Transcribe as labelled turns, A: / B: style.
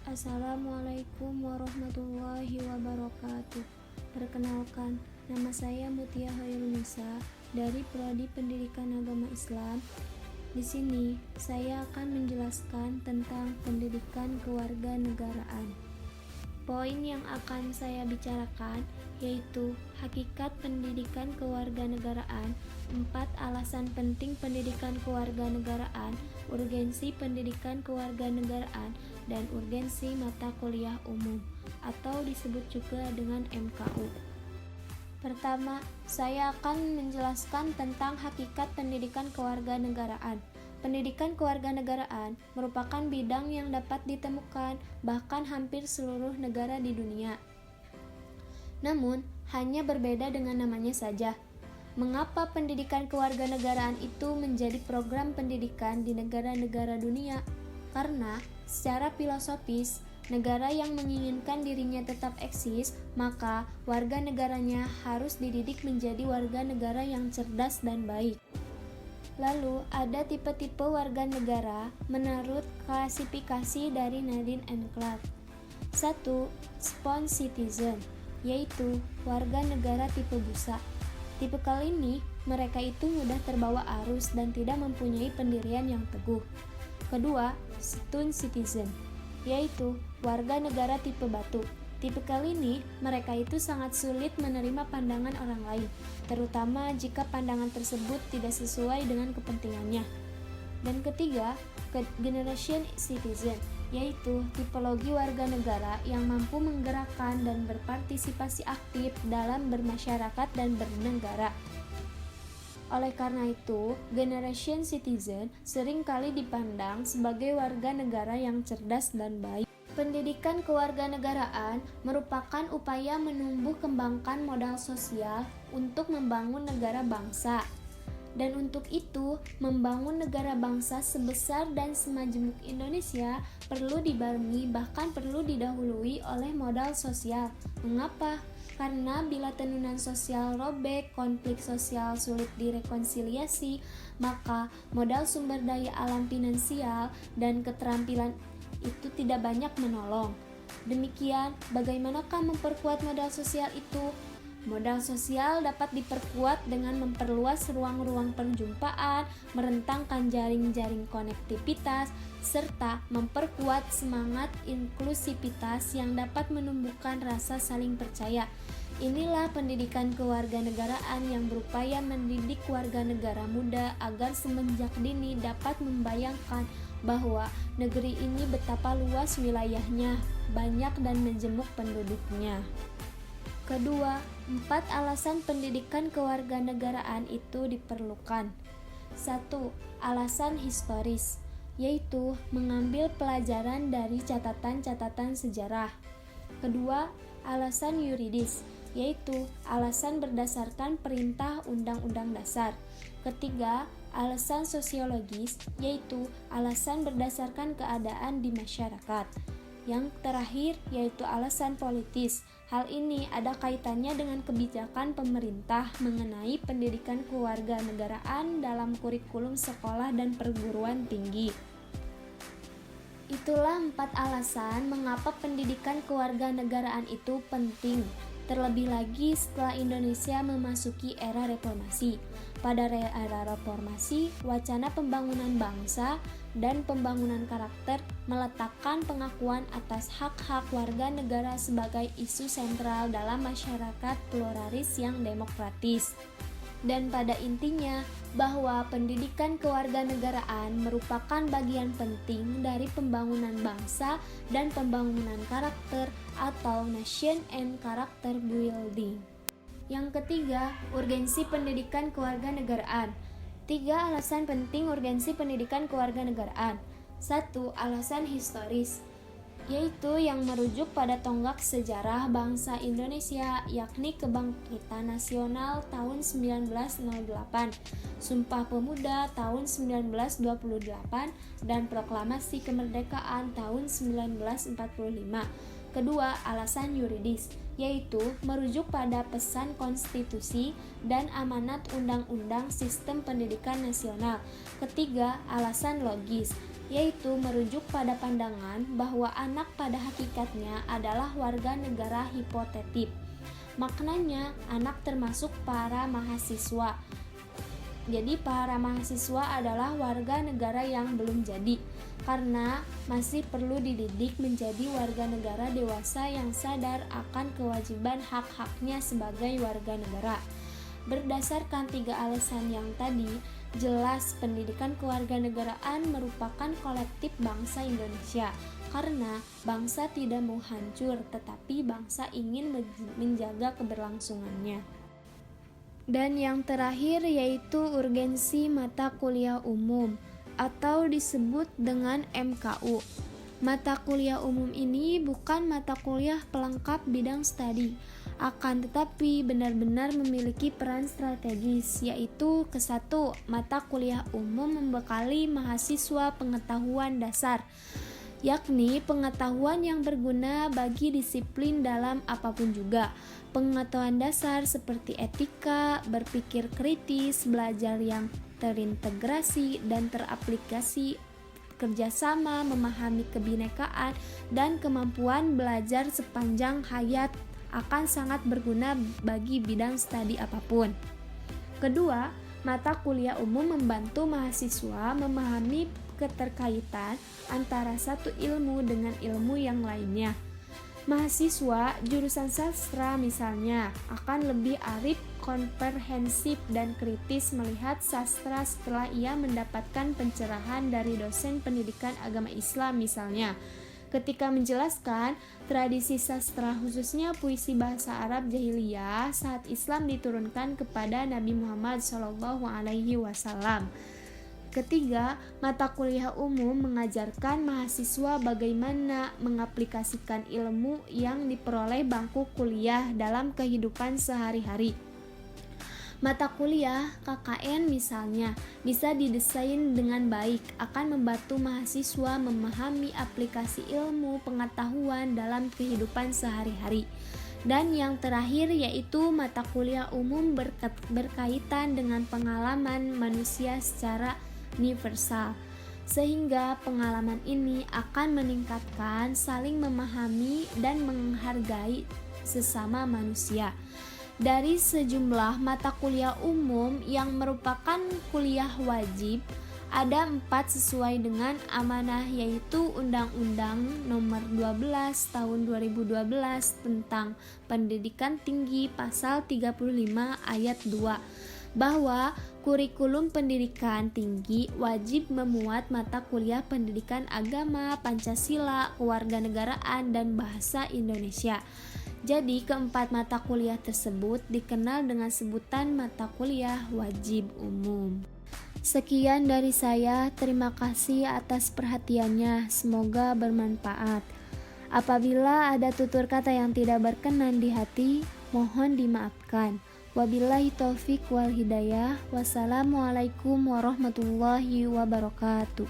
A: Assalamualaikum warahmatullahi wabarakatuh. Perkenalkan, nama saya Mutia Hoyrunisa dari Prodi Pendidikan Agama Islam. Di sini saya akan menjelaskan tentang pendidikan kewarganegaraan. Poin yang akan saya bicarakan yaitu hakikat pendidikan kewarganegaraan, 4 alasan penting pendidikan kewarganegaraan, urgensi pendidikan kewarganegaraan, dan urgensi mata kuliah umum atau disebut juga dengan MKU. Pertama, saya akan menjelaskan tentang hakikat pendidikan kewarganegaraan. Pendidikan kewarganegaraan merupakan bidang yang dapat ditemukan bahkan hampir seluruh negara di dunia. Namun, hanya berbeda dengan namanya saja. Mengapa pendidikan kewarganegaraan itu menjadi program pendidikan di negara-negara dunia? Karena secara filosofis, negara yang menginginkan dirinya tetap eksis, maka warga negaranya harus dididik menjadi warga negara yang cerdas dan baik. Lalu, ada tipe-tipe warga negara menurut klasifikasi dari Nadine and Clark. 1. Sponge citizen, yaitu warga negara tipe busa. Tipe kali ini, mereka itu mudah terbawa arus dan tidak mempunyai pendirian yang teguh. Kedua, stone citizen, yaitu warga negara tipe batu. Tipe kali ini, mereka itu sangat sulit menerima pandangan orang lain, terutama jika pandangan tersebut tidak sesuai dengan kepentingannya. Dan ketiga, generation citizen, yaitu tipologi warga negara yang mampu menggerakkan dan berpartisipasi aktif dalam bermasyarakat dan bernegara. Oleh karena itu, generation citizen sering kali dipandang sebagai warga negara yang cerdas dan baik. Pendidikan kewarganegaraan merupakan upaya menumbuh kembangkan modal sosial untuk membangun negara bangsa. Dan untuk itu, membangun negara bangsa sebesar dan semajemuk Indonesia perlu dibarengi bahkan perlu didahului oleh modal sosial. Mengapa? Karena bila tenunan sosial robek, konflik sosial sulit direkonsiliasi, maka modal sumber daya alam finansial dan keterampilan itu tidak banyak menolong. Demikian, bagaimanakah memperkuat modal sosial itu? Modal sosial dapat diperkuat dengan memperluas ruang-ruang perjumpaan, merentangkan jaring-jaring konektivitas, serta memperkuat semangat inklusivitas yang dapat menumbuhkan rasa saling percaya. Inilah pendidikan kewarganegaraan yang berupaya mendidik warga negara muda agar semenjak dini dapat membayangkan bahwa negeri ini betapa luas wilayahnya, banyak dan menjemuk penduduknya. Kedua, 4 alasan pendidikan kewarganegaraan itu diperlukan. 1. Alasan historis, yaitu mengambil pelajaran dari catatan-catatan sejarah. Kedua, alasan yuridis, yaitu alasan berdasarkan perintah Undang-Undang Dasar. Ketiga, alasan sosiologis, yaitu alasan berdasarkan keadaan di masyarakat. Yang terakhir yaitu alasan politis. Hal ini ada kaitannya dengan kebijakan pemerintah mengenai pendidikan kewarganegaraan dalam kurikulum sekolah dan perguruan tinggi. Itulah 4 alasan mengapa pendidikan kewarganegaraan itu penting. Terlebih lagi setelah Indonesia memasuki era reformasi. Pada era reformasi, wacana pembangunan bangsa dan pembangunan karakter meletakkan pengakuan atas hak-hak warga negara sebagai isu sentral dalam masyarakat pluralis yang demokratis. Dan pada intinya, bahwa pendidikan kewarganegaraan merupakan bagian penting dari pembangunan bangsa dan pembangunan karakter atau nation and character building. Yang ketiga, urgensi pendidikan kewarganegaraan. 3 alasan penting urgensi pendidikan kewarganegaraan. 1. Alasan historis, yaitu yang merujuk pada tonggak sejarah bangsa Indonesia, yakni Kebangkitan Nasional tahun 1908, Sumpah Pemuda tahun 1928, dan Proklamasi Kemerdekaan tahun 1945. Kedua, alasan yuridis, yaitu merujuk pada pesan konstitusi dan amanat undang-undang sistem pendidikan nasional. Ketiga, alasan logis, yaitu merujuk pada pandangan bahwa anak pada hakikatnya adalah warga negara hipotetik. Maknanya, anak termasuk para mahasiswa. Jadi para mahasiswa adalah warga negara yang belum jadi, karena masih perlu dididik menjadi warga negara dewasa yang sadar akan kewajiban hak-haknya sebagai warga negara. Berdasarkan 3 alasan yang tadi, jelas pendidikan kewarganegaraan merupakan kolektif bangsa Indonesia, karena bangsa tidak mau hancur, tetapi bangsa ingin menjaga keberlangsungannya. Dan yang terakhir yaitu urgensi mata kuliah umum atau disebut dengan MKU. Mata kuliah umum ini bukan mata kuliah pelengkap bidang studi, akan tetapi benar-benar memiliki peran strategis, yaitu ke-1, mata kuliah umum membekali mahasiswa pengetahuan dasar, yakni pengetahuan yang berguna bagi disiplin dalam apapun juga. Pengetahuan dasar seperti etika, berpikir kritis, belajar yang terintegrasi dan teraplikasi, kerjasama, memahami kebinekaan, dan kemampuan belajar sepanjang hayat akan sangat berguna bagi bidang studi apapun. Kedua, mata kuliah umum membantu mahasiswa memahami keterkaitan antara satu ilmu dengan ilmu yang lainnya. Mahasiswa jurusan sastra misalnya akan lebih arif, komprehensif, dan kritis melihat sastra setelah ia mendapatkan pencerahan dari dosen pendidikan agama Islam misalnya, ketika menjelaskan tradisi sastra khususnya puisi bahasa Arab jahiliyah saat Islam diturunkan kepada Nabi Muhammad SAW. Ketiga, mata kuliah umum mengajarkan mahasiswa bagaimana mengaplikasikan ilmu yang diperoleh bangku kuliah dalam kehidupan sehari-hari. Mata kuliah KKN misalnya bisa didesain dengan baik, akan membantu mahasiswa memahami aplikasi ilmu pengetahuan dalam kehidupan sehari-hari. Dan yang terakhir yaitu mata kuliah umum berkaitan dengan pengalaman manusia secara universal, sehingga pengalaman ini akan meningkatkan saling memahami dan menghargai sesama manusia. Dari sejumlah mata kuliah umum yang merupakan kuliah wajib, ada 4 sesuai dengan amanah, yaitu Undang-Undang Nomor 12 Tahun 2012 tentang Pendidikan Tinggi Pasal 35 Ayat 2, bahwa kurikulum pendidikan tinggi wajib memuat mata kuliah pendidikan agama, Pancasila, kewarganegaraan, dan bahasa Indonesia. Jadi keempat mata kuliah tersebut dikenal dengan sebutan mata kuliah wajib umum. Sekian dari saya, terima kasih atas perhatiannya, semoga bermanfaat. Apabila ada tutur kata yang tidak berkenan di hati, mohon dimaafkan. Wabillahi taufik wal hidayah. Wassalamualaikum warahmatullahi wabarakatuh.